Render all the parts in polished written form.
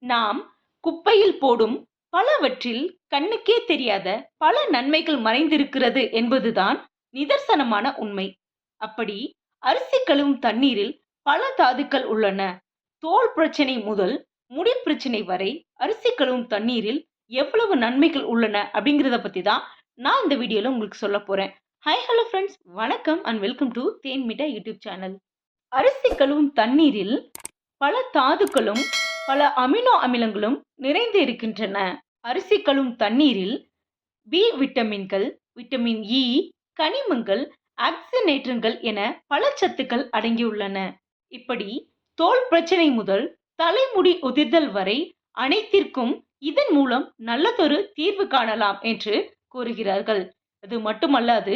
நாம் குப்பையில் போடும் பலவற்றில் கண்ணுக்கே தெரியாத பல நன்மைகள் மறைந்திருக்கிறது என்பதுதான் நிதர்சனமான உண்மை. அப்படி அரிசி கழுவும் தண்ணீரில் பல தாதுக்கள் உள்ளன. தோல் பிரச்சனை முதல் முடி பிரச்சனை வரை அரிசி கழுவும் தண்ணீரில் எவ்வளவு நன்மைகள் உள்ளன அப்படிங்கிறத பத்தி தான் நான் இந்த வீடியோல உங்களுக்கு சொல்ல போறேன். ஹாய் ஹலோ ஃப்ரெண்ட்ஸ், வணக்கம் and welcome to than Mitta YouTube channel. அரிசி கழுவும் தண்ணீரில் பல தாதுக்களும் பல அமினோ அமிலங்களும் நிறைந்து இருக்கின்றன. அரிசி கழுவும் தண்ணீரில் பி விட்டமின்கள், விட்டமின் இ, கனிமங்கள், ஆக்சிஜனேற்றங்கள் என பல சத்துக்கள் அடங்கியுள்ளன. இப்படி தோல் பிரச்சனை முதல் தலைமுடி உதிர்தல் வரை அனைத்திற்கும் இதன் மூலம் நல்லதொரு தீர்வு காணலாம் என்று கூறுகிறார்கள். அது மட்டுமல்லாது,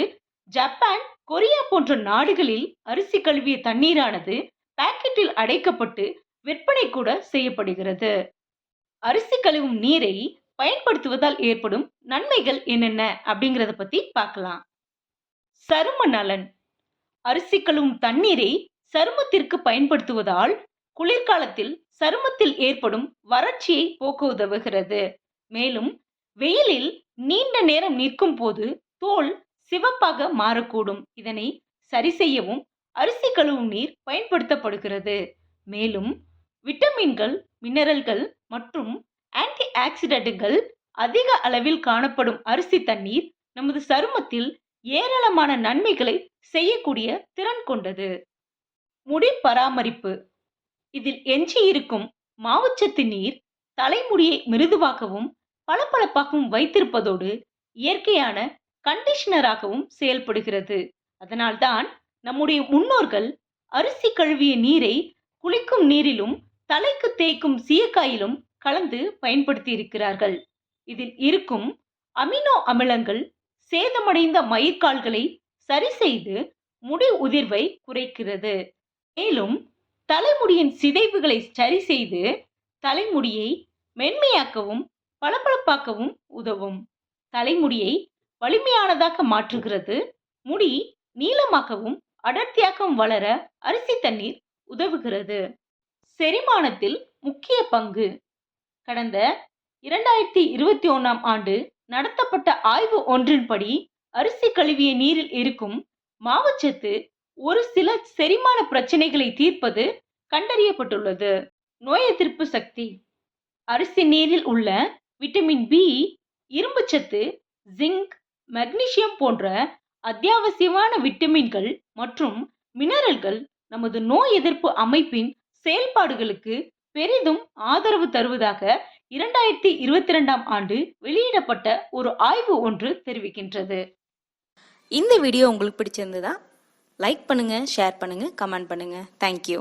ஜப்பான், கொரியா போன்ற நாடுகளில் அரிசி கழுவிய தண்ணீரானது பாக்கெட்டில் அடைக்கப்பட்டு விற்பனை கூட செய்யப்படுகிறது. அரிசி கழுவும் நீரை பயன்படுத்துவதால் ஏற்படும் நன்மைகள் என்னென்ன அப்படிங்கறத பத்தி பார்க்கலாம். சரும நலன். அரிசி கழுவும் தண்ணீரை சருமத்திற்கு பயன்படுத்துவதால் குளிர்காலத்தில் சருமத்தில் ஏற்படும் வறட்சியை போக்க உதவுகிறது. மேலும் வெயிலில் நீண்ட நேரம் நிற்கும் போது தோல் சிவப்பாக மாறக்கூடும். இதனை சரி செய்யவும் அரிசி கழுவும் நீர் பயன்படுத்தப்படுகிறது. மேலும் விட்டமின்கள், மினரல்கள் மற்றும் ஆன்டி ஆக்சிடென்ட்கள் அதிக அளவில் காணப்படும் அரிசி தண்ணீர் நமது சருமத்தில் ஏராளமான நன்மைகளை செய்யக்கூடிய திறன் கொண்டது. முடி பராமரிப்பு. இதில் எஞ்சியிருக்கும் மாவுச்சத்து நீர் தலைமுடியை மிருதுவாகவும் பளபளப்பாகவும் வைத்திருப்பதோடு இயற்கையான கண்டிஷனராகவும் செயல்படுகிறது. அதனால்தான் நம்முடைய முன்னோர்கள் அரிசி கழுவிய நீரை குளிக்கும் நீரிலும் தலைக்கு தேய்க்கும் சீயக்காயிலும் கலந்து பயன்படுத்தி இருக்கிறார்கள். இதில் இருக்கும் அமினோ அமிலங்கள் சேதமடைந்த மயிர்கால்களை சரி செய்து முடி உதிர்வை குறைக்கிறது. மேலும் தலைமுடியின் சிதைவுகளை சரி செய்து தலைமுடியை மென்மையாக்கவும் பளபளப்பாக்கவும் உதவும். தலைமுடியை வலிமையானதாக மாற்றுகிறது. முடி நீளமாகவும் அடர்த்தியாகவும் வளர அரிசி தண்ணீர் உதவுகிறது. செரிமானத்தில் முக்கிய பங்கு. கடந்த 2021ஆம் ஆண்டு நடத்தப்பட்ட ஆய்வு ஒன்றின்படி அரிசி கழுவிய நீரில் இருக்கும் மாவுச்சத்து ஒரு சில செரிமான பிரச்சனைகளை தீர்ப்பது கண்டறியப்பட்டுள்ளது. நோய் எதிர்ப்பு சக்தி. அரிசி நீரில் உள்ள விட்டமின் பி, இரும்புச்சத்து, ஜிங்க், மக்னீசியம் போன்ற அத்தியாவசியமான விட்டமின்கள் மற்றும் மினரல்கள் நமது நோய் எதிர்ப்பு அமைப்பின் செயல்பாடுகளுக்கு பெரிதும் ஆதரவு தருவதாக 2022ஆம் ஆண்டு வெளியிடப்பட்ட ஒரு ஆய்வு ஒன்று தெரிவிக்கின்றது. இந்த வீடியோ உங்களுக்கு பிடிச்சிருந்ததா? லைக் பண்ணுங்க, ஷேர் பண்ணுங்க, கமெண்ட் பண்ணுங்க. தேங்க்யூ.